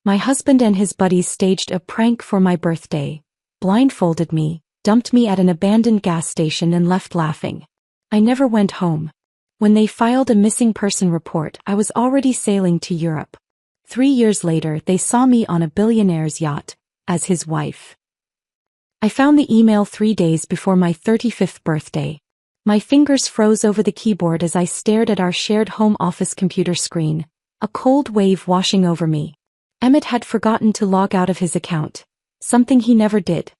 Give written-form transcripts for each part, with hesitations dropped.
My husband and his buddies staged a prank for my birthday, blindfolded me, dumped me at an abandoned gas station and left laughing. I never went home. When they filed a missing person report, I was already sailing to Europe. 3 years later, they saw me on a billionaire's yacht, as his wife. I found the email 3 days before my 35th birthday. My fingers froze over the keyboard as I stared at our shared home office computer screen, a cold wave washing over me. Emmett had forgotten to log out of his account, something he never did.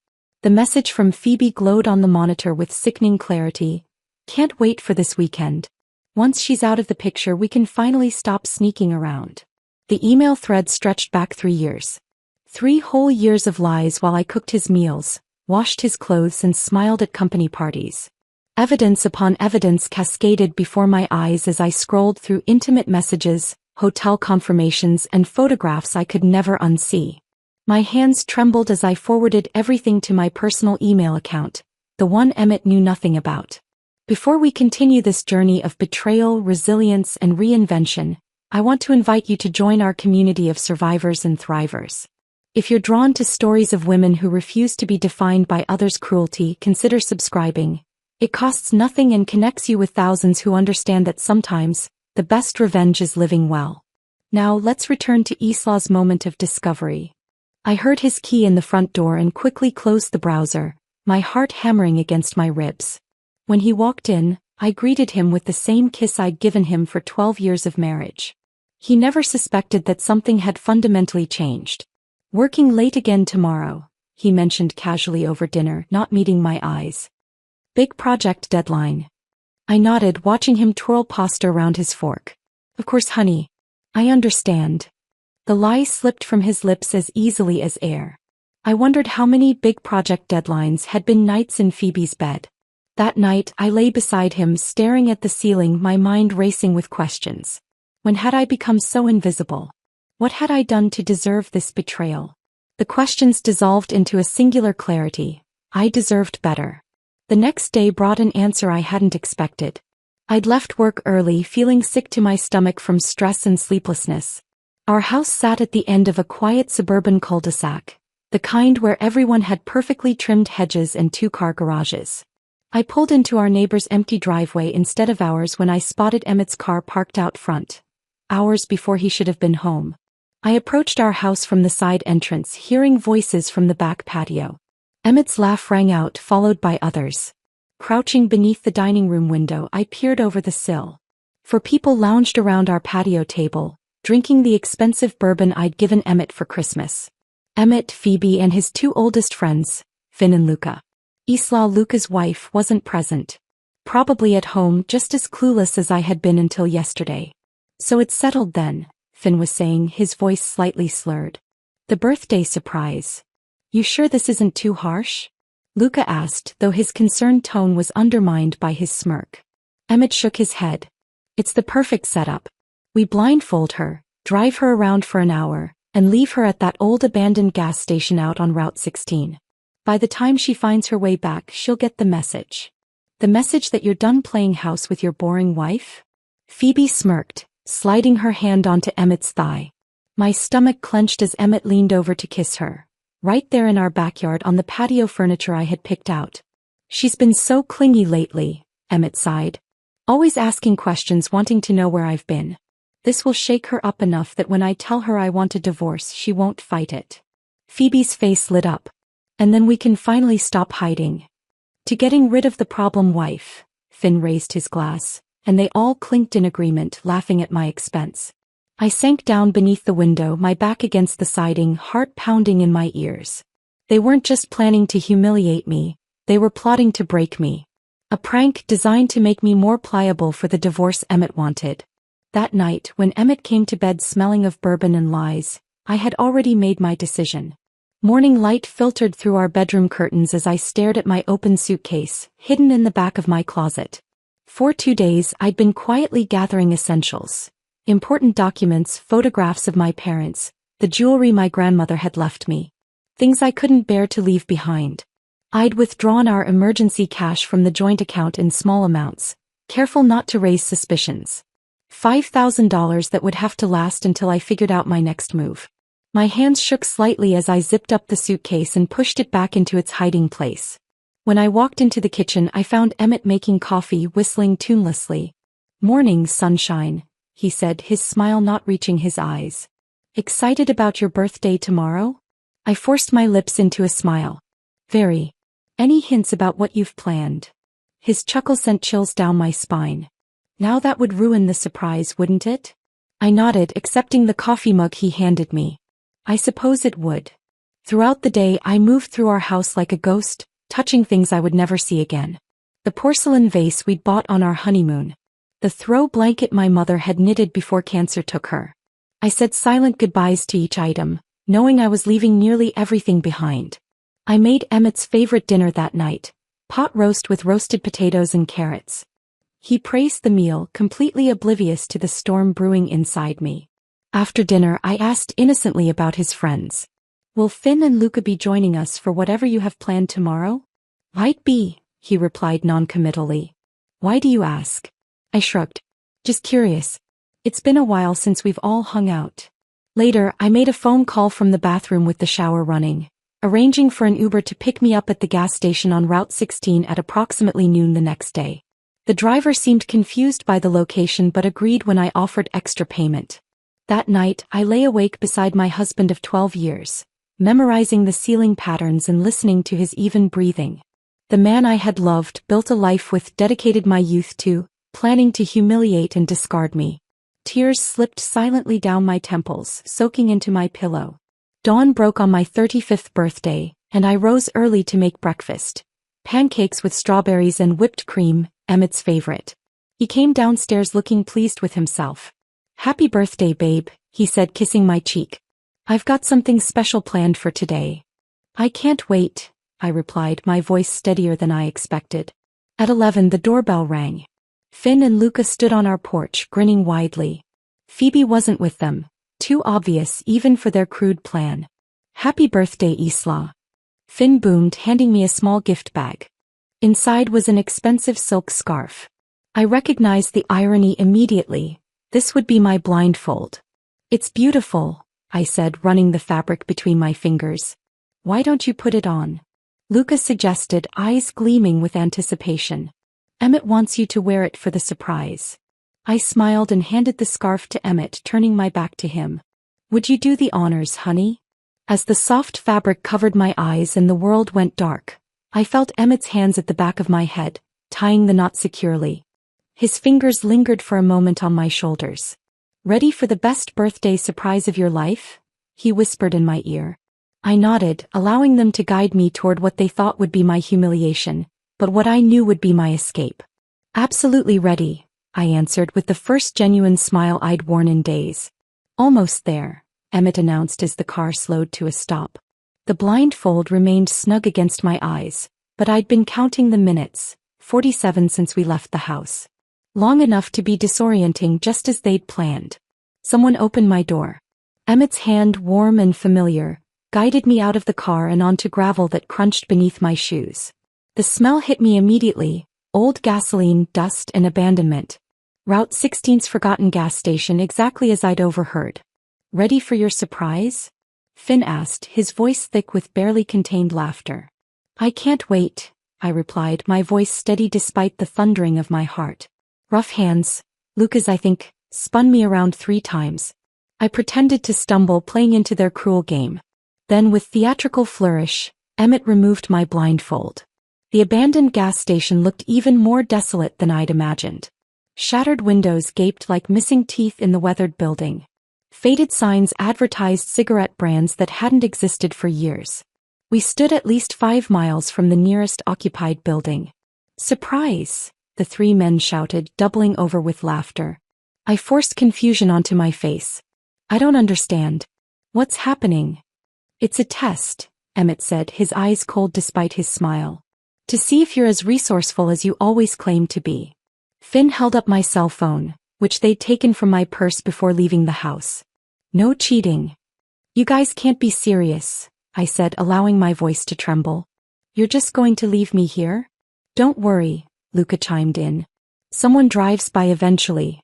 The message from Phoebe glowed on the monitor with sickening clarity. Can't wait for this weekend. Once she's out of the picture, we can finally stop sneaking around. The email thread stretched back 3 years. 3 whole years of lies while I cooked his meals, washed his clothes and smiled at company parties. Evidence upon evidence cascaded before my eyes as I scrolled through intimate messages, hotel confirmations and photographs I could never unsee. My hands trembled as I forwarded everything to my personal email account, the one Emmett knew nothing about. Before we continue this journey of betrayal, resilience and reinvention, I want to invite you to join our community of survivors and thrivers. If you're drawn to stories of women who refuse to be defined by others' cruelty, consider subscribing. It costs nothing and connects you with thousands who understand that sometimes, the best revenge is living well. Now let's return to Islaw's moment of discovery. I heard his key in the front door and quickly closed the browser, my heart hammering against my ribs. When he walked in, I greeted him with the same kiss I'd given him for 12 years of marriage. He never suspected that something had fundamentally changed. Working late again tomorrow, he mentioned casually over dinner, not meeting my eyes. Big project deadline. I nodded, watching him twirl pasta around his fork. Of course, honey. I understand. The lie slipped from his lips as easily as air. I wondered how many big project deadlines had been nights in Phoebe's bed. That night, I lay beside him, staring at the ceiling, my mind racing with questions. When had I become so invisible? What had I done to deserve this betrayal? The questions dissolved into a singular clarity. I deserved better. The next day brought an answer I hadn't expected. I'd left work early, feeling sick to my stomach from stress and sleeplessness. Our house sat at the end of a quiet suburban cul-de-sac, the kind where everyone had perfectly trimmed hedges and 2-car garages. I pulled into our neighbor's empty driveway instead of ours when I spotted Emmett's car parked out front, hours before he should have been home. I approached our house from the side entrance, hearing voices from the back patio. Emmett's laugh rang out, followed by others. Crouching beneath the dining room window, I peered over the sill. 4 people lounged around our patio table, drinking the expensive bourbon I'd given Emmett for Christmas. Emmett, Phoebe, and his 2 oldest friends, Finn and Luca. Islaw, Luca's wife, wasn't present. Probably at home, just as clueless as I had been until yesterday. So it's settled then, Finn was saying, his voice slightly slurred. The birthday surprise. You sure this isn't too harsh? Luca asked, though his concerned tone was undermined by his smirk. Emmett shook his head. It's the perfect setup. We blindfold her, drive her around for an hour, and leave her at that old abandoned gas station out on Route 16. By the time she finds her way back, she'll get the message. The message that you're done playing house with your boring wife? Phoebe smirked, sliding her hand onto Emmett's thigh. My stomach clenched as Emmett leaned over to kiss her, right there in our backyard on the patio furniture I had picked out. She's been so clingy lately, Emmett sighed. Always asking questions, wanting to know where I've been. This will shake her up enough that when I tell her I want a divorce, she won't fight it. Phoebe's face lit up. And then we can finally stop hiding. To getting rid of the problem wife, Finn raised his glass, and they all clinked in agreement, laughing at my expense. I sank down beneath the window, my back against the siding, heart pounding in my ears. They weren't just planning to humiliate me, they were plotting to break me. A prank designed to make me more pliable for the divorce Emmett wanted. That night, when Emmett came to bed smelling of bourbon and lies, I had already made my decision. Morning light filtered through our bedroom curtains as I stared at my open suitcase, hidden in the back of my closet. For 2 days, I'd been quietly gathering essentials. Important documents, photographs of my parents, the jewelry my grandmother had left me. Things I couldn't bear to leave behind. I'd withdrawn our emergency cash from the joint account in small amounts, careful not to raise suspicions. $5,000 that would have to last until I figured out my next move. My hands shook slightly as I zipped up the suitcase and pushed it back into its hiding place. When I walked into the kitchen, I found Emmett making coffee, whistling tunelessly. "Morning, sunshine," he said, his smile not reaching his eyes. "Excited about your birthday tomorrow?" I forced my lips into a smile. "Very. Any hints about what you've planned?" His chuckle sent chills down my spine. "Now that would ruin the surprise, wouldn't it?" I nodded, accepting the coffee mug he handed me. "I suppose it would." Throughout the day, I moved through our house like a ghost, touching things I would never see again. The porcelain vase we'd bought on our honeymoon. The throw blanket my mother had knitted before cancer took her. I said silent goodbyes to each item, knowing I was leaving nearly everything behind. I made Emmett's favorite dinner that night, pot roast with roasted potatoes and carrots. He praised the meal, completely oblivious to the storm brewing inside me. After dinner, I asked innocently about his friends. "Will Finn and Luca be joining us for whatever you have planned tomorrow?" "Might be," he replied noncommittally. "Why do you ask?" I shrugged. "Just curious. It's been a while since we've all hung out." Later, I made a phone call from the bathroom with the shower running, arranging for an Uber to pick me up at the gas station on Route 16 at approximately noon the next day. The driver seemed confused by the location but agreed when I offered extra payment. That night, I lay awake beside my husband of 12 years, memorizing the ceiling patterns and listening to his even breathing. The man I had loved, built a life with, dedicated my youth to, planning to humiliate and discard me. Tears slipped silently down my temples, soaking into my pillow. Dawn broke on my 35th birthday, and I rose early to make breakfast. Pancakes with strawberries and whipped cream, Emmett's favorite. He came downstairs looking pleased with himself. "Happy birthday, babe," he said, kissing my cheek. "I've got something special planned for today." "I can't wait," I replied, my voice steadier than I expected. At 11, the doorbell rang. Finn and Luca stood on our porch, grinning widely. Phoebe wasn't with them, too obvious even for their crude plan. "Happy birthday, Isla," Finn boomed, handing me a small gift bag. Inside was an expensive silk scarf. I recognized the irony immediately. This would be my blindfold. "It's beautiful," I said, running the fabric between my fingers. "Why don't you put it on?" Luca suggested, eyes gleaming with anticipation. "Emmett wants you to wear it for the surprise." I smiled and handed the scarf to Emmett, turning my back to him. "Would you do the honors, honey?" As the soft fabric covered my eyes and the world went dark, I felt Emmett's hands at the back of my head, tying the knot securely. His fingers lingered for a moment on my shoulders. "Ready for the best birthday surprise of your life?" he whispered in my ear. I nodded, allowing them to guide me toward what they thought would be my humiliation, but what I knew would be my escape. "Absolutely ready," I answered with the first genuine smile I'd worn in days. "Almost there," Emmett announced as the car slowed to a stop. The blindfold remained snug against my eyes, but I'd been counting the minutes, 47 since we left the house. Long enough to be disorienting, just as they'd planned. Someone opened my door. Emmett's hand, warm and familiar, guided me out of the car and onto gravel that crunched beneath my shoes. The smell hit me immediately, old gasoline, dust and abandonment. Route 16's forgotten gas station, exactly as I'd overheard. "Ready for your surprise?" Finn asked, his voice thick with barely contained laughter. "I can't wait," I replied, my voice steady despite the thundering of my heart. Rough hands, Luca's I think, spun me around 3 times. I pretended to stumble, playing into their cruel game. Then with theatrical flourish, Emmett removed my blindfold. The abandoned gas station looked even more desolate than I'd imagined. Shattered windows gaped like missing teeth in the weathered building. Faded signs advertised cigarette brands that hadn't existed for years. We stood at least 5 miles from the nearest occupied building. "Surprise!" the 3 men shouted, doubling over with laughter. I forced confusion onto my face. "I don't understand. What's happening?" "It's a test," Emmett said, his eyes cold despite his smile. "To see if you're as resourceful as you always claim to be." Finn held up my cell phone, which they'd taken from my purse before leaving the house. "No cheating." "You guys can't be serious," I said, allowing my voice to tremble. "You're just going to leave me here?" "Don't worry," Luca chimed in. "Someone drives by eventually."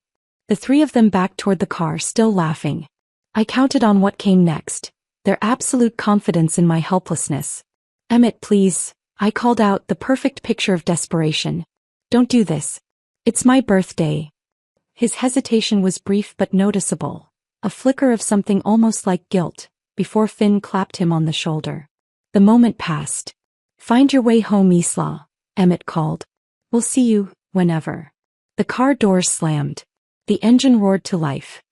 The 3 of them backed toward the car, still laughing. I counted on what came next, their absolute confidence in my helplessness. "Emmett, please," I called out, the perfect picture of desperation. "Don't do this. It's my birthday." His hesitation was brief but noticeable, a flicker of something almost like guilt, before Finn clapped him on the shoulder. The moment passed. "Find your way home, Isla," Emmett called. "We'll see you, whenever." The car doors slammed. The engine roared to life.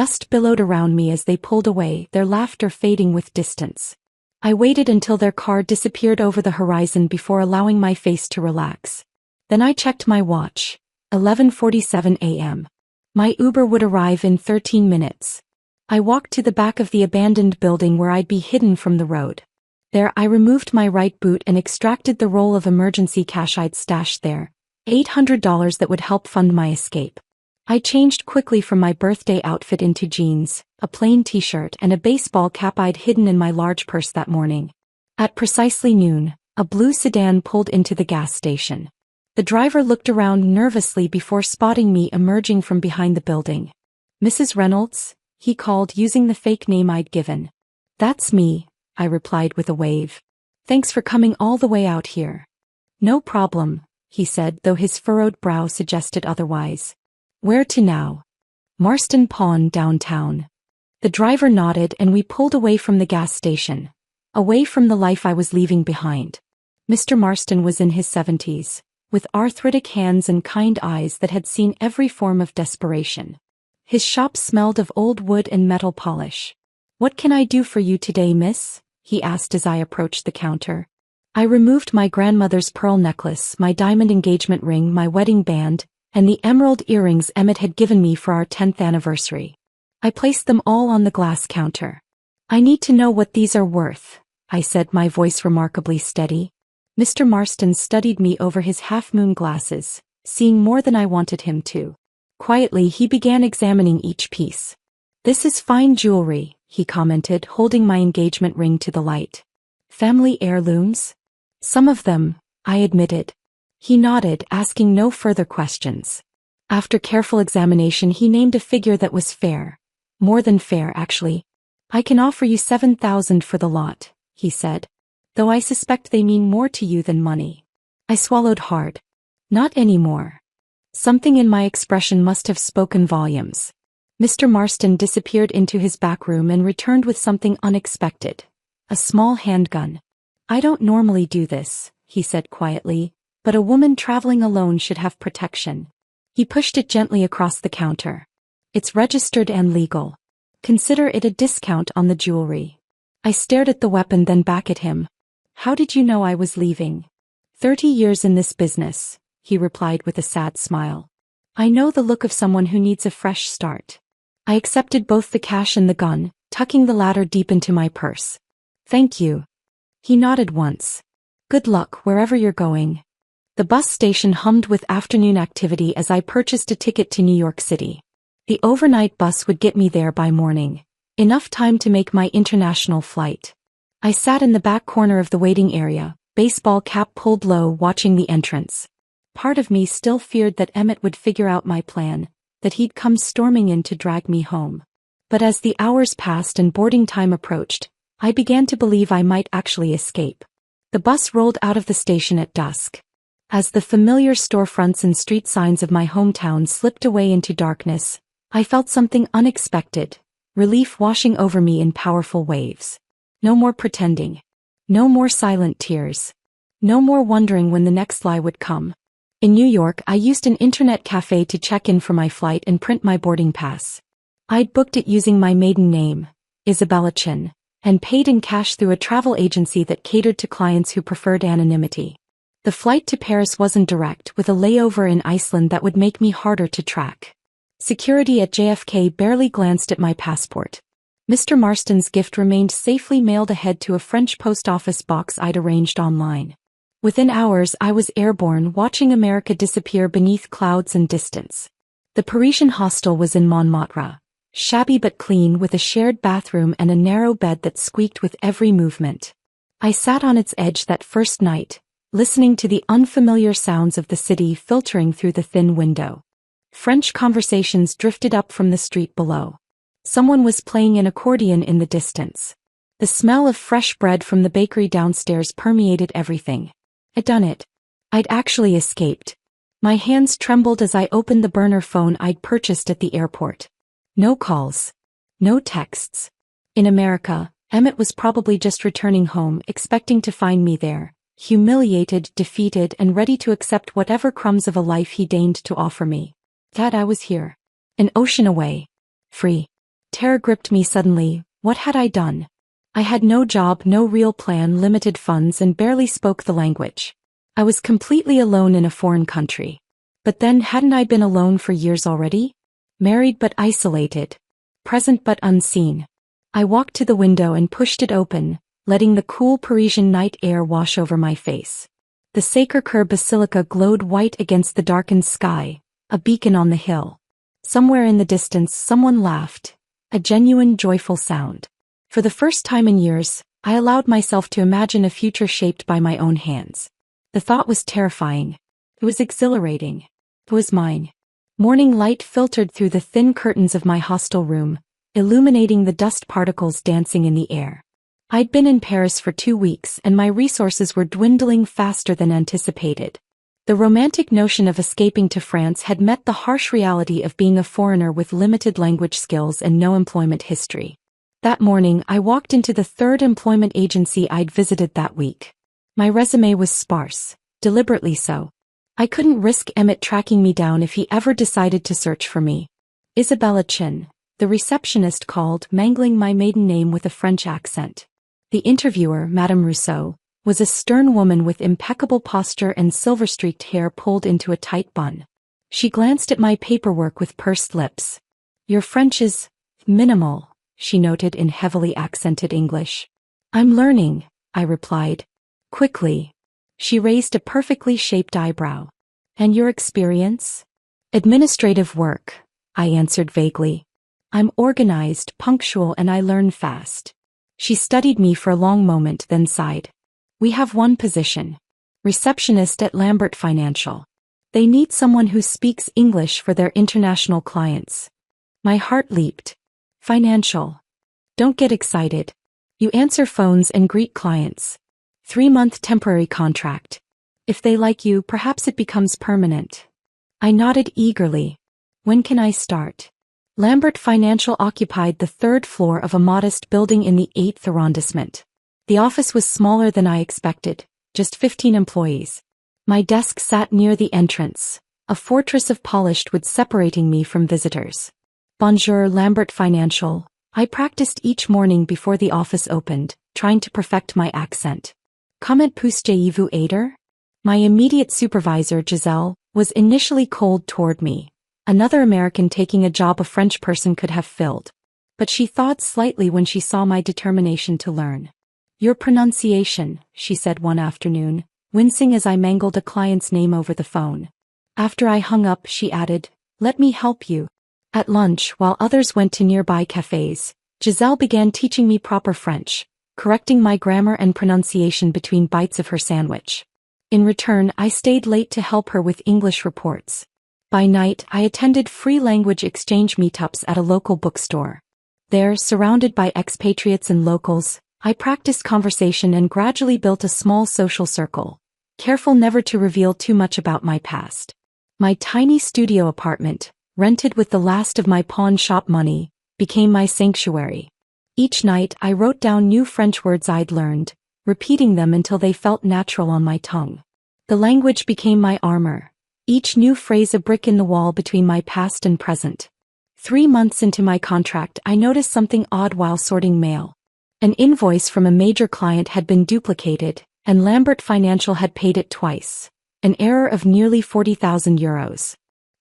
Dust billowed around me as they pulled away, their laughter fading with distance. I waited until their car disappeared over the horizon before allowing my face to relax. Then I checked my watch. 11:47 a.m. My Uber would arrive in 13 minutes. I walked to the back of the abandoned building where I'd be hidden from the road. There I removed my right boot and extracted the roll of emergency cash I'd stashed there, $800 that would help fund my escape. I changed quickly from my birthday outfit into jeans, a plain t-shirt and a baseball cap I'd hidden in my large purse that morning. At precisely noon, a blue sedan pulled into the gas station. The driver looked around nervously before spotting me emerging from behind the building. "Mrs. Reynolds?" he called using the fake name I'd given. "That's me," I replied with a wave. "Thanks for coming all the way out here." "No problem," he said, though his furrowed brow suggested otherwise. "Where to now?" "Marston Pawn downtown." The driver nodded and we pulled away from the gas station, away from the life I was leaving behind. Mr. Marston was in his 70s, with arthritic hands and kind eyes that had seen every form of desperation. His shop smelled of old wood and metal polish. "What can I do for you today, miss?" he asked as I approached the counter. I removed my grandmother's pearl necklace, my diamond engagement ring, my wedding band, and the emerald earrings Emmett had given me for our 10th anniversary. I placed them all on the glass counter. "I need to know what these are worth," I said, my voice remarkably steady. Mr. Marston studied me over his half-moon glasses, seeing more than I wanted him to. Quietly he began examining each piece. "This is fine jewelry," he commented, holding my engagement ring to the light. "Family heirlooms?" "Some of them," I admitted. He nodded, asking no further questions. After careful examination he named a figure that was fair. More than fair, actually. "I can offer you $7,000 for the lot," he said. "Though I suspect they mean more to you than money." I swallowed hard. Not anymore. Something in my expression must have spoken volumes. Mr. Marston disappeared into his back room and returned with something unexpected. A small handgun. "I don't normally do this," he said quietly, "but a woman traveling alone should have protection." He pushed it gently across the counter. "It's registered and legal. Consider it a discount on the jewelry." I stared at the weapon, then back at him. "How did you know I was leaving?" 30 years in this business," he replied with a sad smile. "I know the look of someone who needs a fresh start." I accepted both the cash and the gun, tucking the latter deep into my purse. "Thank you." He nodded once. "Good luck wherever you're going." The bus station hummed with afternoon activity as I purchased a ticket to New York City. The overnight bus would get me there by morning, enough time to make my international flight. I sat in the back corner of the waiting area, baseball cap pulled low, watching the entrance. Part of me still feared that Emmett would figure out my plan, that he'd come storming in to drag me home. But as the hours passed and boarding time approached, I began to believe I might actually escape. The bus rolled out of the station at dusk. As the familiar storefronts and street signs of my hometown slipped away into darkness, I felt something unexpected, relief washing over me in powerful waves. No more pretending. No more silent tears. No more wondering when the next lie would come. In New York, I used an internet cafe to check in for my flight and print my boarding pass. I'd booked it using my maiden name, Isabella Chin, and paid in cash through a travel agency that catered to clients who preferred anonymity. The flight to Paris wasn't direct, with a layover in Iceland that would make me harder to track. Security at JFK barely glanced at my passport. Mr. Marston's gift remained safely mailed ahead to a French post office box I'd arranged online. Within hours I was airborne, watching America disappear beneath clouds and distance. The Parisian hostel was in Montmartre, shabby but clean, with a shared bathroom and a narrow bed that squeaked with every movement. I sat on its edge that first night, listening to the unfamiliar sounds of the city filtering through the thin window. French conversations drifted up from the street below. Someone was playing an accordion in the distance. The smell of fresh bread from the bakery downstairs permeated everything. I'd done it. I'd actually escaped. My hands trembled as I opened the burner phone I'd purchased at the airport. No calls. No texts. In America, Emmett was probably just returning home, expecting to find me there, humiliated, defeated, and ready to accept whatever crumbs of a life he deigned to offer me. That I was here. An ocean away. Free. Terror gripped me suddenly. What had I done? I had no job, no real plan, limited funds, and barely spoke the language. I was completely alone in a foreign country. But then, hadn't I been alone for years already? Married but isolated. Present but unseen. I walked to the window and pushed it open, letting the cool Parisian night air wash over my face. The Sacré-Cœur Basilica glowed white against the darkened sky, a beacon on the hill. Somewhere in the distance, someone laughed. A genuine, joyful sound. For the first time in years, I allowed myself to imagine a future shaped by my own hands. The thought was terrifying. It was exhilarating. It was mine. Morning light filtered through the thin curtains of my hostel room, illuminating the dust particles dancing in the air. I'd been in Paris for 2 weeks and my resources were dwindling faster than anticipated. The romantic notion of escaping to France had met the harsh reality of being a foreigner with limited language skills and no employment history. That morning, I walked into the third employment agency I'd visited that week. My resume was sparse, deliberately so. I couldn't risk Emmett tracking me down if he ever decided to search for me. Isabella Chin, the receptionist called, mangling my maiden name with a French accent. The interviewer, Madame Rousseau, was a stern woman with impeccable posture and silver-streaked hair pulled into a tight bun. She glanced at my paperwork with pursed lips. "Your French is minimal," she noted in heavily accented English. "I'm learning," I replied. Quickly. She raised a perfectly shaped eyebrow. "And your experience?" "Administrative work," I answered vaguely. "I'm organized, punctual, and I learn fast." She studied me for a long moment, then sighed. "We have one position. Receptionist at Lambert Financial. They need someone who speaks English for their international clients." My heart leaped. Financial. Don't get excited. You answer phones and greet clients. 3-month temporary contract. If they like you, perhaps it becomes permanent. I nodded eagerly. "When can I start?" Lambert Financial occupied the 3rd floor of a modest building in the 8th arrondissement. The office was smaller than I expected, just 15 employees. My desk sat near the entrance, a fortress of polished wood separating me from visitors. "Bonjour, Lambert Financial," I practiced each morning before the office opened, trying to perfect my accent. "Comment puis-je vous aider?" My immediate supervisor, Giselle, was initially cold toward me, another American taking a job a French person could have filled. But she thawed slightly when she saw my determination to learn. "Your pronunciation," she said one afternoon, wincing as I mangled a client's name over the phone. After I hung up, she added, "Let me help you." At lunch, while others went to nearby cafes, Giselle began teaching me proper French, correcting my grammar and pronunciation between bites of her sandwich. In return, I stayed late to help her with English reports. By night, I attended free language exchange meetups at a local bookstore. There, surrounded by expatriates and locals, I practiced conversation and gradually built a small social circle, careful never to reveal too much about my past. My tiny studio apartment, rented with the last of my pawn shop money, became my sanctuary. Each night I wrote down new French words I'd learned, repeating them until they felt natural on my tongue. The language became my armor, each new phrase a brick in the wall between my past and present. 3 months into my contract, I noticed something odd while sorting mail. An invoice from a major client had been duplicated, and Lambert Financial had paid it twice, an error of nearly €40,000.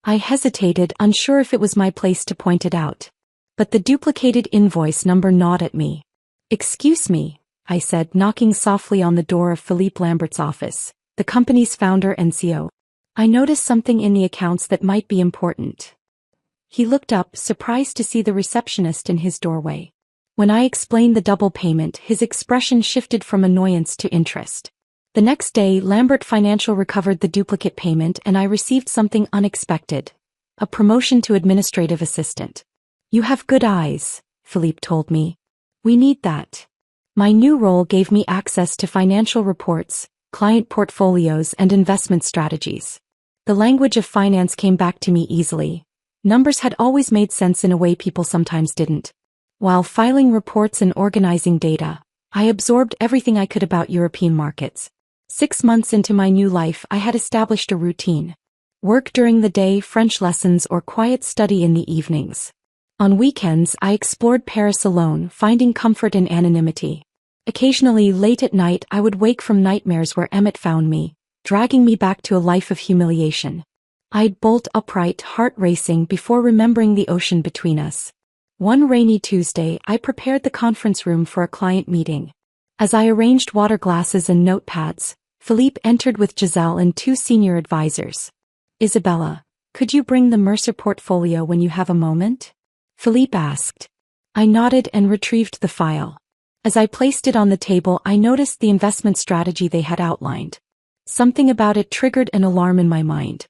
I hesitated, unsure if it was my place to point it out. But the duplicated invoice number gnawed at me. "Excuse me," I said, knocking softly on the door of Philippe Lambert's office, the company's founder and CEO. "I noticed something in the accounts that might be important." He looked up, surprised to see the receptionist in his doorway. When I explained the double payment, his expression shifted from annoyance to interest. The next day, Lambert Financial recovered the duplicate payment and I received something unexpected. A promotion to administrative assistant. "You have good eyes," Philippe told me. "We need that." My new role gave me access to financial reports, client portfolios, and investment strategies. The language of finance came back to me easily. Numbers had always made sense in a way people sometimes didn't. While filing reports and organizing data, I absorbed everything I could about European markets. 6 months into my new life, I had established a routine. Work during the day, French lessons, or quiet study in the evenings. On weekends, I explored Paris alone, finding comfort in anonymity. Occasionally, late at night, I would wake from nightmares where Emmett found me, dragging me back to a life of humiliation. I'd bolt upright, heart racing, before remembering the ocean between us. One rainy Tuesday, I prepared the conference room for a client meeting. As I arranged water glasses and notepads, Philippe entered with Giselle and 2 senior advisors. "Isabella, could you bring the Mercer portfolio when you have a moment?" Philippe asked. I nodded and retrieved the file. As I placed it on the table, I noticed the investment strategy they had outlined. Something about it triggered an alarm in my mind.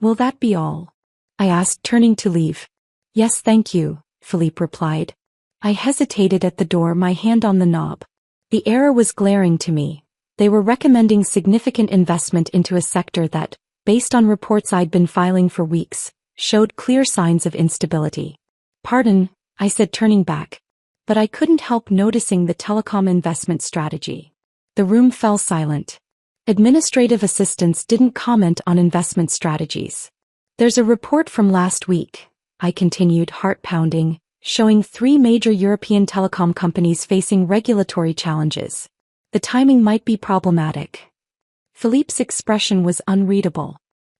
"Will that be all?" I asked, turning to leave. "Yes, thank you," Philippe replied. I hesitated at the door, my hand on the knob. The error was glaring to me. They were recommending significant investment into a sector that, based on reports I'd been filing for weeks, showed clear signs of instability. "Pardon," I said, turning back. But I couldn't help noticing the telecom investment strategy. The room fell silent. Administrative assistants didn't comment on investment strategies. "There's a report from last week," I continued, heart pounding, showing 3 major European telecom companies facing regulatory challenges. The timing might be problematic. Philippe's expression was unreadable.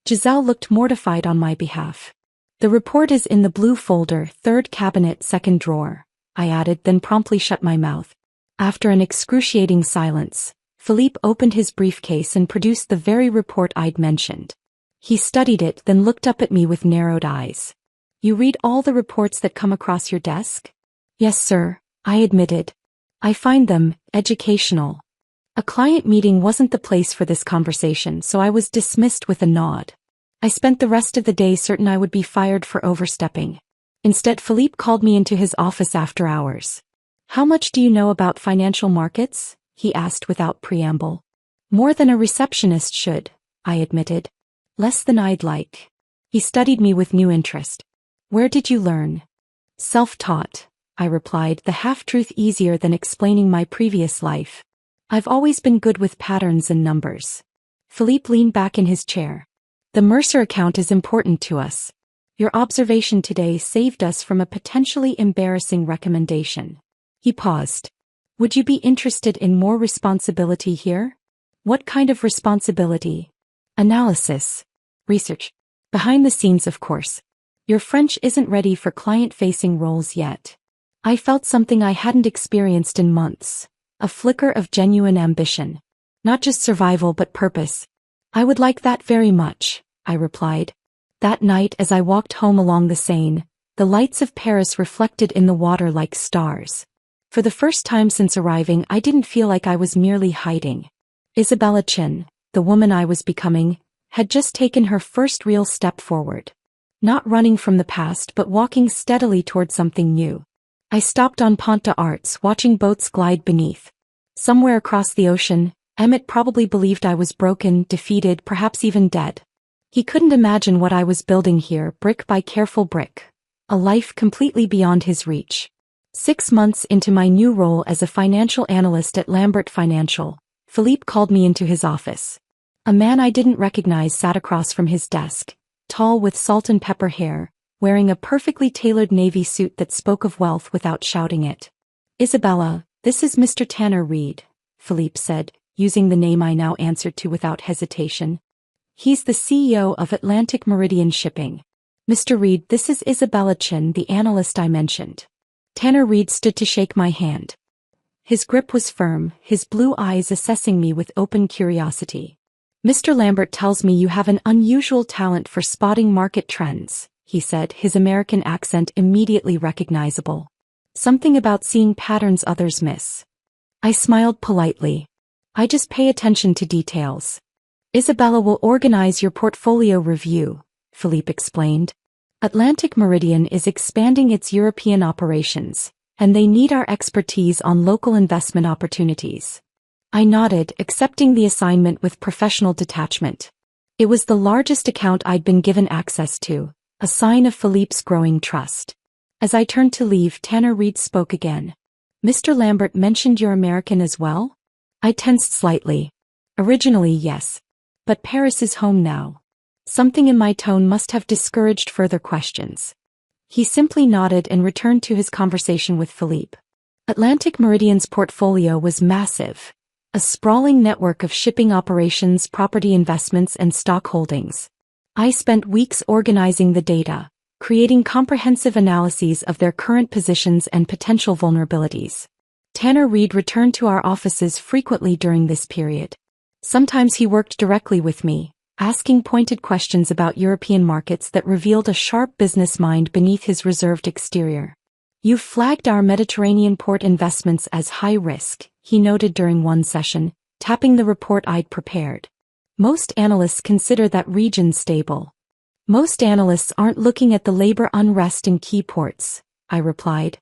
Giselle looked mortified on my behalf. "The report is in the blue folder, 3rd cabinet, 2nd drawer," I added, then promptly shut my mouth. After an excruciating silence, Philippe opened his briefcase and produced the very report I'd mentioned. He studied it, then looked up at me with narrowed eyes. "You read all the reports that come across your desk?" "Yes, sir," I admitted. "I find them educational." A client meeting wasn't the place for this conversation, so I was dismissed with a nod. I spent the rest of the day certain I would be fired for overstepping. Instead, Philippe called me into his office after hours. "How much do you know about financial markets?" he asked without preamble. "More than a receptionist should," I admitted. "Less than I'd like." He studied me with new interest. "Where did you learn?" "Self-taught," I replied, the half-truth easier than explaining my previous life. "I've always been good with patterns and numbers." Philippe leaned back in his chair. "The Mercer account is important to us. Your observation today saved us from a potentially embarrassing recommendation." He paused. "Would you be interested in more responsibility here?" "What kind of responsibility?" "Analysis. Research. Behind the scenes, of course. Your French isn't ready for client-facing roles yet." I felt something I hadn't experienced in months. A flicker of genuine ambition. Not just survival but purpose. "I would like that very much," I replied. That night, as I walked home along the Seine, the lights of Paris reflected in the water like stars. For the first time since arriving, I didn't feel like I was merely hiding. Isabella Chin, the woman I was becoming, had just taken her first real step forward. Not running from the past but walking steadily toward something new. I stopped on Pont d'Arts, watching boats glide beneath. Somewhere across the ocean, Emmett probably believed I was broken, defeated, perhaps even dead. He couldn't imagine what I was building here, brick by careful brick. A life completely beyond his reach. 6 months into my new role as a financial analyst at Lambert Financial, Philippe called me into his office. A man I didn't recognize sat across from his desk, tall with salt and pepper hair, wearing a perfectly tailored navy suit that spoke of wealth without shouting it. "Isabella, this is Mr. Tanner Reed," Philippe said, using the name I now answered to without hesitation. "He's the CEO of Atlantic Meridian Shipping. Mr. Reed, this is Isabella Chin, the analyst I mentioned." Tanner Reed stood to shake my hand. His grip was firm, his blue eyes assessing me with open curiosity. "Mr. Lambert tells me you have an unusual talent for spotting market trends," he said, his American accent immediately recognizable. "Something about seeing patterns others miss." I smiled politely. "I just pay attention to details." "Isabella will organize your portfolio review," Philippe explained. "Atlantic Meridian is expanding its European operations, and they need our expertise on local investment opportunities. I nodded, accepting the assignment with professional detachment. It was the largest account I'd been given access to, a sign of Philippe's growing trust. As I turned to leave, Tanner Reed spoke again. "Mr. Lambert mentioned you're American as well?" I tensed slightly. "Originally, yes. But Paris is home now." Something in my tone must have discouraged further questions. He simply nodded and returned to his conversation with Philippe. Atlantic Meridian's portfolio was massive. A sprawling network of shipping operations, property investments, and stock holdings. I spent weeks organizing the data, creating comprehensive analyses of their current positions and potential vulnerabilities. Tanner Reed returned to our offices frequently during this period. Sometimes he worked directly with me, asking pointed questions about European markets that revealed a sharp business mind beneath his reserved exterior. "You've flagged our Mediterranean port investments as high risk," he noted during one session, tapping the report I'd prepared. "Most analysts consider that region stable." "Most analysts aren't looking at the labor unrest in key ports," I replied.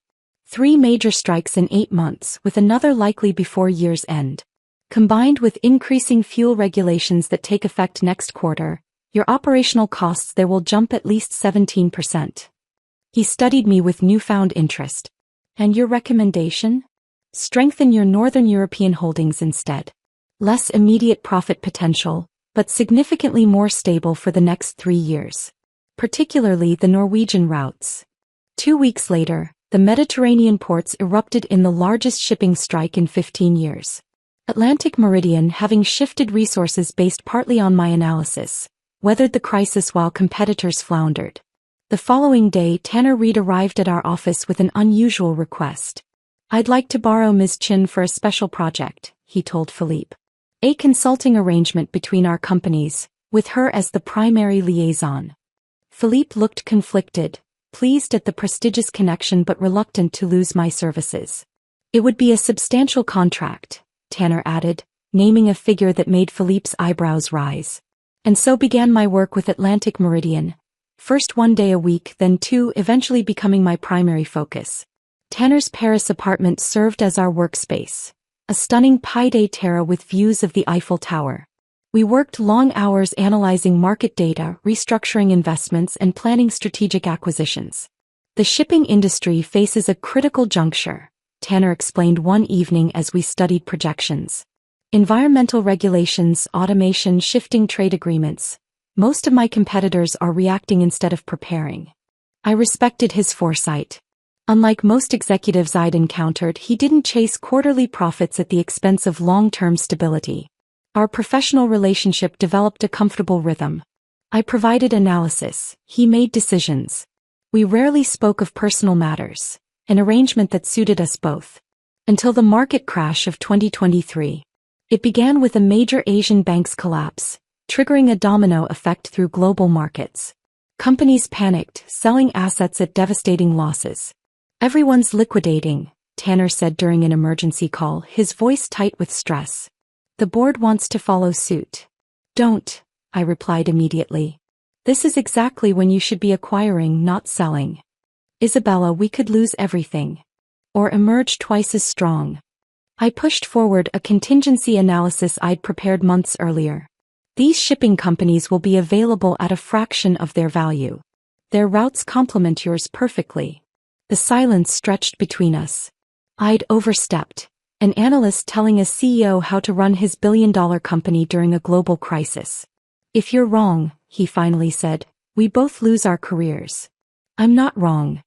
3 major strikes in 8 months, with another likely before year's end. Combined with increasing fuel regulations that take effect next quarter, your operational costs there will jump at least 17%. He studied me with newfound interest. "And your recommendation?" "Strengthen your Northern European holdings instead. Less immediate profit potential, but significantly more stable for the next 3 years. Particularly the Norwegian routes." 2 weeks later, the Mediterranean ports erupted in the largest shipping strike in 15 years. Atlantic Meridian, having shifted resources based partly on my analysis, weathered the crisis while competitors floundered. The following day, Tanner Reed arrived at our office with an unusual request. "I'd like to borrow Ms. Chin for a special project," he told Philippe. "A consulting arrangement between our companies, with her as the primary liaison." Philippe looked conflicted, pleased at the prestigious connection but reluctant to lose my services. "It would be a substantial contract," Tanner added, naming a figure that made Philippe's eyebrows rise. And so began my work with Atlantic Meridian. First 1 day a week, then 2, eventually becoming my primary focus. Tanner's Paris apartment served as our workspace. A stunning pied terre with views of the Eiffel Tower. We worked long hours analyzing market data, restructuring investments, and planning strategic acquisitions. "The shipping industry faces a critical juncture," Tanner explained one evening as we studied projections. "Environmental regulations, automation, shifting trade agreements. Most of my competitors are reacting instead of preparing." I respected his foresight. Unlike most executives I'd encountered, he didn't chase quarterly profits at the expense of long-term stability. Our professional relationship developed a comfortable rhythm. I provided analysis, he made decisions. We rarely spoke of personal matters, an arrangement that suited us both. Until the market crash of 2023. It began with a major Asian bank's collapse, triggering a domino effect through global markets. Companies panicked, selling assets at devastating losses. "Everyone's liquidating," Tanner said during an emergency call, his voice tight with stress. "The board wants to follow suit." "Don't," I replied immediately. "This is exactly when you should be acquiring, not selling. Isabella, we could lose everything. Or emerge twice as strong." I pushed forward a contingency analysis I'd prepared months earlier. "These shipping companies will be available at a fraction of their value. Their routes complement yours perfectly." The silence stretched between us. I'd overstepped. An analyst telling a CEO how to run his billion-dollar company during a global crisis. "If you're wrong," he finally said, "we both lose our careers." "I'm not wrong."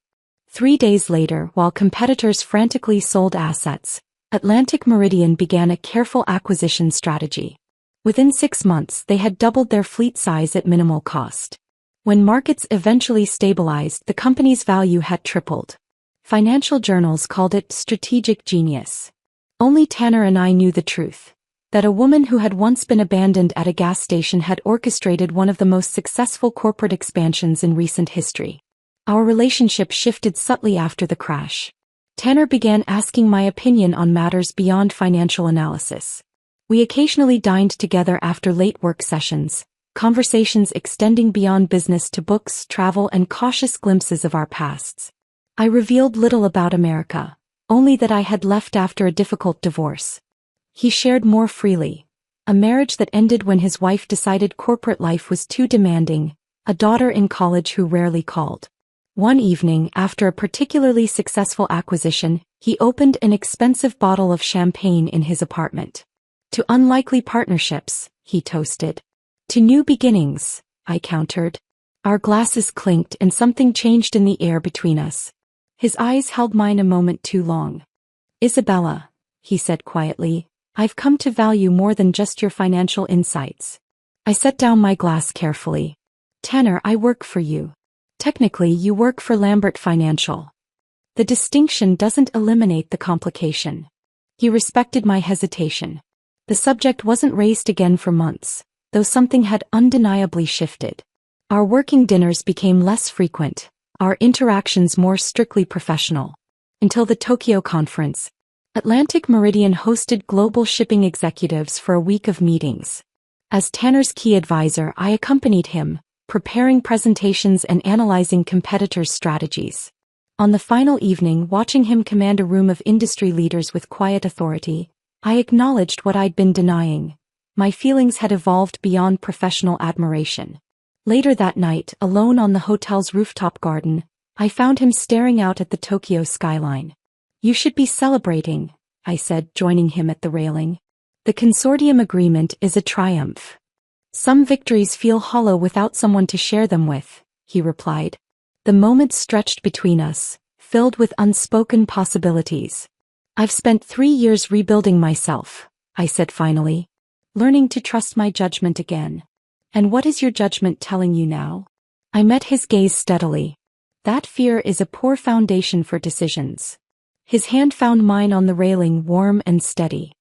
3 days later, while competitors frantically sold assets, Atlantic Meridian began a careful acquisition strategy. Within 6 months, they had doubled their fleet size at minimal cost. When markets eventually stabilized, the company's value had tripled. Financial journals called it strategic genius. Only Tanner and I knew the truth. That a woman who had once been abandoned at a gas station had orchestrated one of the most successful corporate expansions in recent history. Our relationship shifted subtly after the crash. Tanner began asking my opinion on matters beyond financial analysis. We occasionally dined together after late work sessions, conversations extending beyond business to books, travel, and cautious glimpses of our pasts. I revealed little about America, only that I had left after a difficult divorce. He shared more freely. A marriage that ended when his wife decided corporate life was too demanding, a daughter in college who rarely called. One evening, after a particularly successful acquisition, he opened an expensive bottle of champagne in his apartment. To unlikely partnerships, he toasted. To new beginnings, I countered. Our glasses clinked and something changed in the air between us. His eyes held mine a moment too long. Isabella, he said quietly, I've come to value more than just your financial insights. I set down my glass carefully. Tanner, I work for you. Technically, you work for Lambert Financial. The distinction doesn't eliminate the complication. He respected my hesitation. The subject wasn't raised again for months, though something had undeniably shifted. Our working dinners became less frequent, our interactions more strictly professional. Until the Tokyo conference, Atlantic Meridian hosted global shipping executives for a week of meetings. As Tanner's key advisor, I accompanied him, preparing presentations and analyzing competitors' strategies. On the final evening, watching him command a room of industry leaders with quiet authority, I acknowledged what I'd been denying. My feelings had evolved beyond professional admiration. Later that night, alone on the hotel's rooftop garden, I found him staring out at the Tokyo skyline. You should be celebrating, I said, joining him at the railing. The consortium agreement is a triumph. Some victories feel hollow without someone to share them with, he replied. The moments stretched between us, filled with unspoken possibilities. I've spent 3 years rebuilding myself, I said finally, learning to trust my judgment again. And what is your judgment telling you now? I met his gaze steadily. That fear is a poor foundation for decisions. His hand found mine on the railing, warm and steady.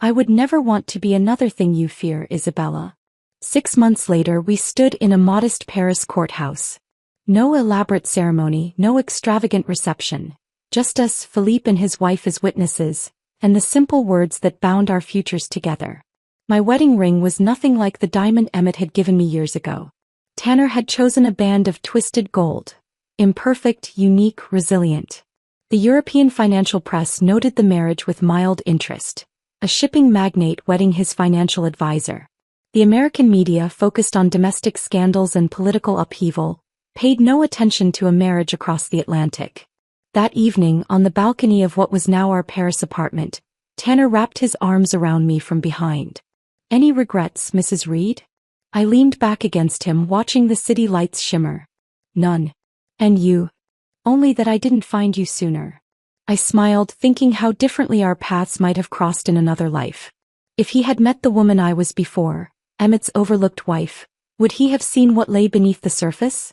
I would never want to be another thing you fear, Isabella. 6 months later, we stood in a modest Paris courthouse. No elaborate ceremony, no extravagant reception. Just us, Philippe and his wife as witnesses, and the simple words that bound our futures together. My wedding ring was nothing like the diamond Emmett had given me years ago. Tanner had chosen a band of twisted gold. Imperfect, unique, resilient. The European financial press noted the marriage with mild interest. A shipping magnate wedding his financial advisor. The American media, focused on domestic scandals and political upheaval, paid no attention to a marriage across the Atlantic. That evening, on the balcony of what was now our Paris apartment, Tanner wrapped his arms around me from behind. Any regrets, Mrs. Reed? I leaned back against him, watching the city lights shimmer. None. And you? Only that I didn't find you sooner. I smiled, thinking how differently our paths might have crossed in another life. If he had met the woman I was before, Emmett's overlooked wife, would he have seen what lay beneath the surface?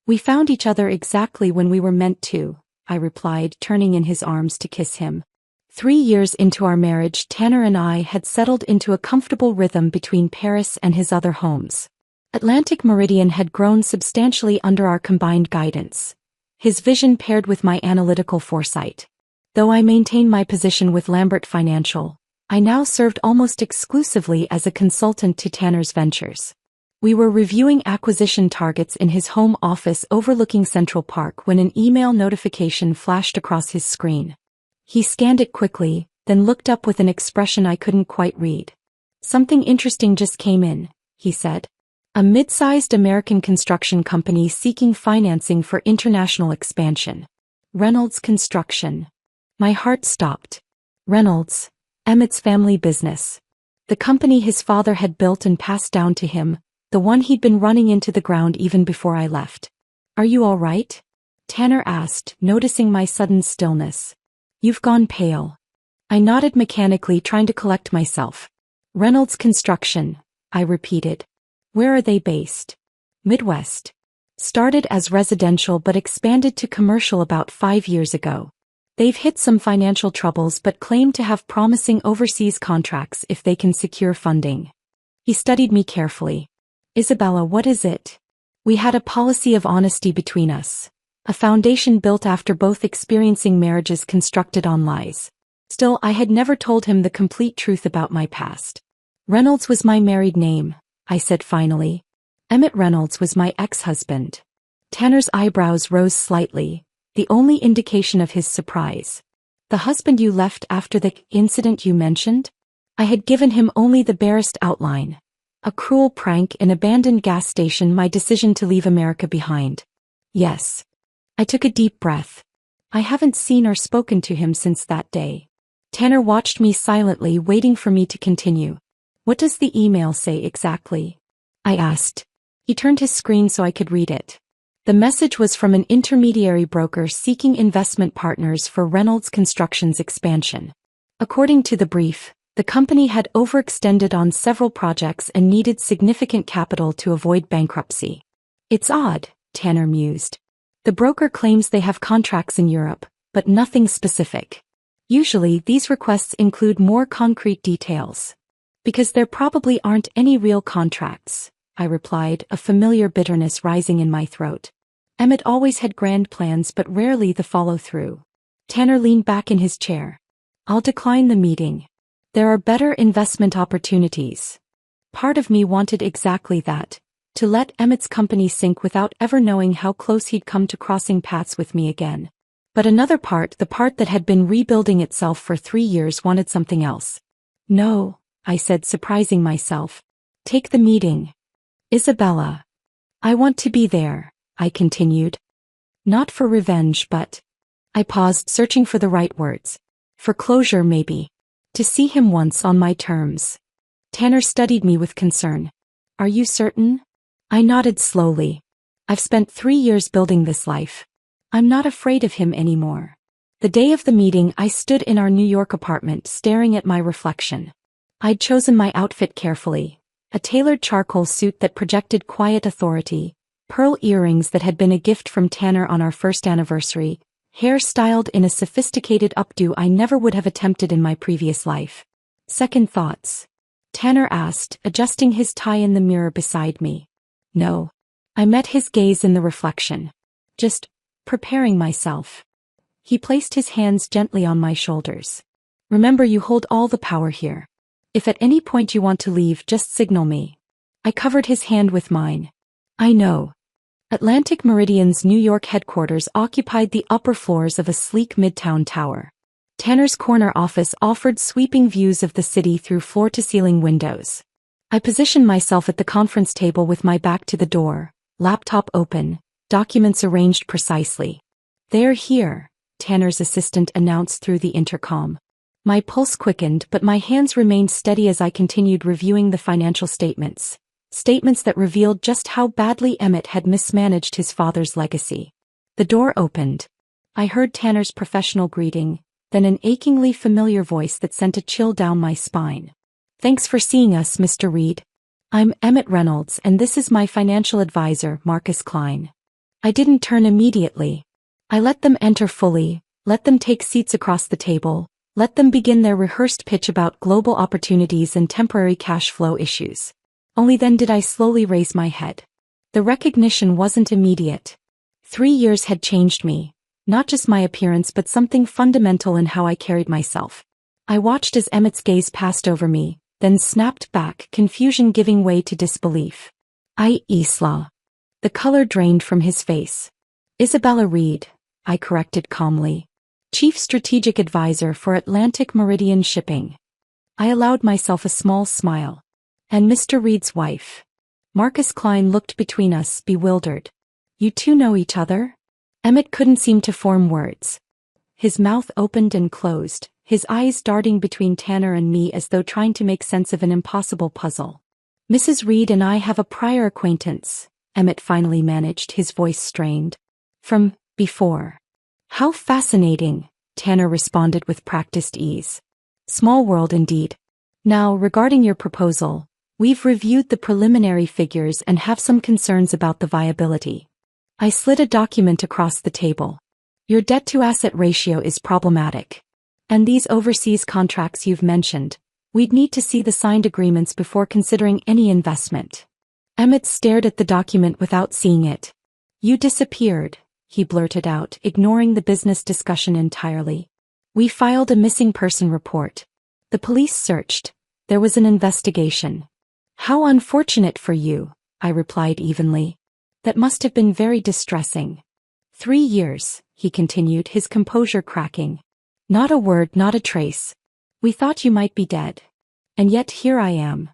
We found each other exactly when we were meant to, I replied, turning in his arms to kiss him. 3 years into our marriage, Tanner and I had settled into a comfortable rhythm between Paris and his other homes. Atlantic Meridian had grown substantially under our combined guidance. His vision paired with my analytical foresight. Though I maintained my position with Lambert Financial, I now served almost exclusively as a consultant to Tanner's ventures. We were reviewing acquisition targets in his home office overlooking Central Park when an email notification flashed across his screen. He scanned it quickly, then looked up with an expression I couldn't quite read. Something interesting just came in, he said. A mid-sized American construction company seeking financing for international expansion. Reynolds Construction. My heart stopped. Reynolds, Emmett's family business. The company his father had built and passed down to him, the one he'd been running into the ground even before I left. Are you all right? Tanner asked, noticing my sudden stillness. You've gone pale. I nodded mechanically, trying to collect myself. Reynolds Construction, I repeated. Where are they based? Midwest. Started as residential but expanded to commercial about 5 years ago. They've hit some financial troubles but claim to have promising overseas contracts if they can secure funding. He studied me carefully. Isabella, what is it? We had a policy of honesty between us. A foundation built after both experiencing marriages constructed on lies. Still, I had never told him the complete truth about my past. Reynolds was my married name, I said finally. Emmett Reynolds was my ex-husband. Tanner's eyebrows rose slightly. the only indication of his surprise. The husband you left after the incident you mentioned? I had given him only the barest outline. A cruel prank, an abandoned gas station, my decision to leave America behind. Yes. I took a deep breath. I haven't seen or spoken to him since that day. Tanner watched me silently, waiting for me to continue. What does the email say exactly? I asked. He turned his screen so I could read it. The message was from an intermediary broker seeking investment partners for Reynolds Construction's expansion. According to the brief, the company had overextended on several projects and needed significant capital to avoid bankruptcy. It's odd, Tanner mused. The broker claims they have contracts in Europe, but nothing specific. Usually these requests include more concrete details. Because there probably aren't any real contracts, I replied, a familiar bitterness rising in my throat. Emmett always had grand plans but rarely the follow-through. Tanner leaned back in his chair. I'll decline the meeting. There are better investment opportunities. Part of me wanted exactly that, to let Emmett's company sink without ever knowing how close he'd come to crossing paths with me again. But another part, the part that had been rebuilding itself for 3 years, wanted something else. No, I said, surprising myself. Take the meeting. Isabella. I want to be there, I continued. Not for revenge, but... I paused, searching for the right words. For closure, maybe. To see him once on my terms. Tanner studied me with concern. Are you certain? I nodded slowly. I've spent 3 years building this life. I'm not afraid of him anymore. The day of the meeting, I stood in our New York apartment staring at my reflection. I'd chosen my outfit carefully. A tailored charcoal suit that projected quiet authority, pearl earrings that had been a gift from Tanner on our first anniversary, hair styled in a sophisticated updo I never would have attempted in my previous life. Second thoughts? Tanner asked, adjusting his tie in the mirror beside me. No. I met his gaze in the reflection. Just preparing myself. He placed his hands gently on my shoulders. Remember, you hold all the power here. If at any point you want to leave, just signal me. I covered his hand with mine. I know. Atlantic Meridian's New York headquarters occupied the upper floors of a sleek midtown tower. Tanner's corner office offered sweeping views of the city through floor-to-ceiling windows. I positioned myself at the conference table with my back to the door, laptop open, documents arranged precisely. They're here, Tanner's assistant announced through the intercom. My pulse quickened, but my hands remained steady as I continued reviewing the financial statements. Statements that revealed just how badly Emmett had mismanaged his father's legacy. The door opened. I heard Tanner's professional greeting, then an achingly familiar voice that sent a chill down my spine. Thanks for seeing us, Mr. Reed. I'm Emmett Reynolds, and this is my financial advisor, Marcus Klein. I didn't turn immediately. I let them enter fully, let them take seats across the table, let them begin their rehearsed pitch about global opportunities and temporary cash flow issues. Only then did I slowly raise my head. The recognition wasn't immediate. 3 years had changed me, not just my appearance but something fundamental in how I carried myself. I watched as Emmett's gaze passed over me, then snapped back, confusion giving way to disbelief. Isla. The color drained from his face. Isabella Reed, I corrected calmly. Chief Strategic Advisor for Atlantic Meridian Shipping. I allowed myself a small smile. And Mr. Reed's wife. Marcus Klein looked between us, bewildered. You two know each other? Emmett couldn't seem to form words. His mouth opened and closed, his eyes darting between Tanner and me as though trying to make sense of an impossible puzzle. Mrs. Reed and I have a prior acquaintance, Emmett finally managed, his voice strained. From before. How fascinating, Tanner responded with practiced ease. Small world indeed. Now, regarding your proposal, we've reviewed the preliminary figures and have some concerns about the viability. I slid a document across the table. Your debt-to-asset ratio is problematic. And these overseas contracts you've mentioned, we'd need to see the signed agreements before considering any investment. Emmett stared at the document without seeing it. You disappeared, he blurted out, ignoring the business discussion entirely. We filed a missing person report. The police searched. There was an investigation. How unfortunate for you, I replied evenly. That must have been very distressing. 3 years, he continued, his composure cracking. Not a word, not a trace. We thought you might be dead. And yet here I am.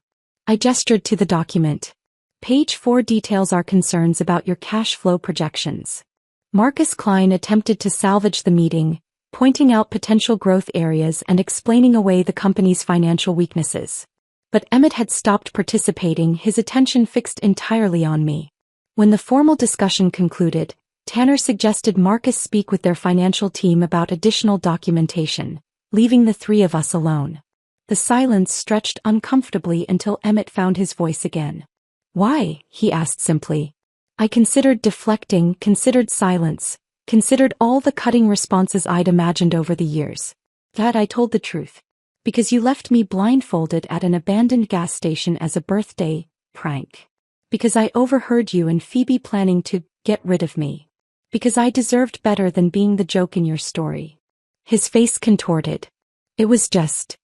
I gestured to the document. Page 4 details our concerns about your cash flow projections. Marcus Klein attempted to salvage the meeting, pointing out potential growth areas and explaining away the company's financial weaknesses. But Emmett had stopped participating, his attention fixed entirely on me. When the formal discussion concluded, Tanner suggested Marcus speak with their financial team about additional documentation, leaving the three of us alone. The silence stretched uncomfortably until Emmett found his voice again. Why? He asked simply. I considered deflecting, considered silence, considered all the cutting responses I'd imagined over the years. That I told the truth. Because you left me blindfolded at an abandoned gas station as a birthday prank. Because I overheard you and Phoebe planning to get rid of me. Because I deserved better than being the joke in your story. His face contorted. It was just.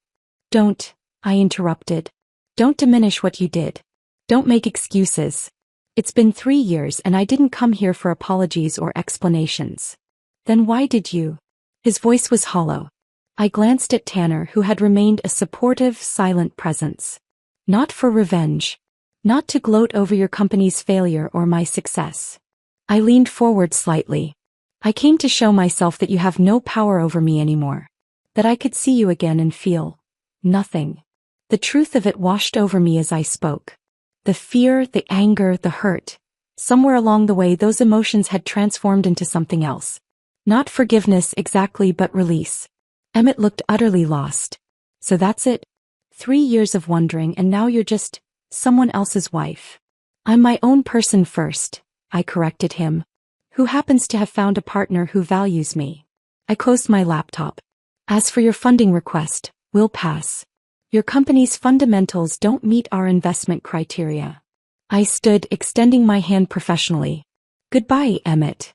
Don't, I interrupted. Don't diminish what you did. Don't make excuses. It's been 3 years and I didn't come here for apologies or explanations. Then why did you? His voice was hollow. I glanced at Tanner, who had remained a supportive, silent presence. Not for revenge. Not to gloat over your company's failure or my success. I leaned forward slightly. I came to show myself that you have no power over me anymore. That I could see you again and feel nothing. The truth of it washed over me as I spoke. The fear, the anger, the hurt. Somewhere along the way those emotions had transformed into something else. Not forgiveness exactly, but release. Emmett looked utterly lost. So that's it? 3 years of wondering and now you're just someone else's wife. I'm my own person first, I corrected him. Who happens to have found a partner who values me. I closed my laptop. As for your funding request, we'll pass. Your company's fundamentals don't meet our investment criteria. I stood, extending my hand professionally. Goodbye, Emmett.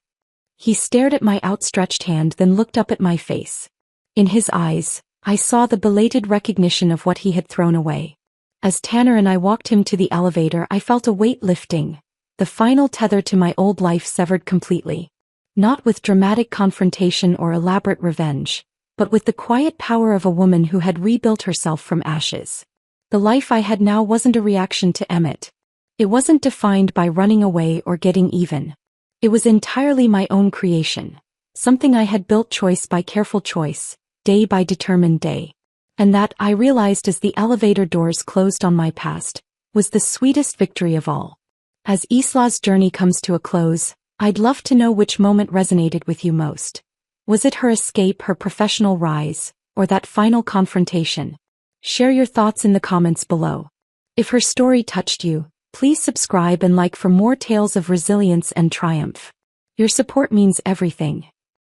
He stared at my outstretched hand, then looked up at my face. In his eyes, I saw the belated recognition of what he had thrown away. As Tanner and I walked him to the elevator, I felt a weight lifting, the final tether to my old life severed completely. Not with dramatic confrontation or elaborate revenge, but with the quiet power of a woman who had rebuilt herself from ashes. The life I had now wasn't a reaction to Emmett. It wasn't defined by running away or getting even. It was entirely my own creation, something I had built choice by careful choice, day by determined day. And that, I realized as the elevator doors closed on my past, was the sweetest victory of all. As Isla's journey comes to a close, I'd love to know which moment resonated with you most. Was it her escape, her professional rise, or that final confrontation? Share your thoughts in the comments below. If her story touched you, please subscribe and like for more tales of resilience and triumph. Your support means everything.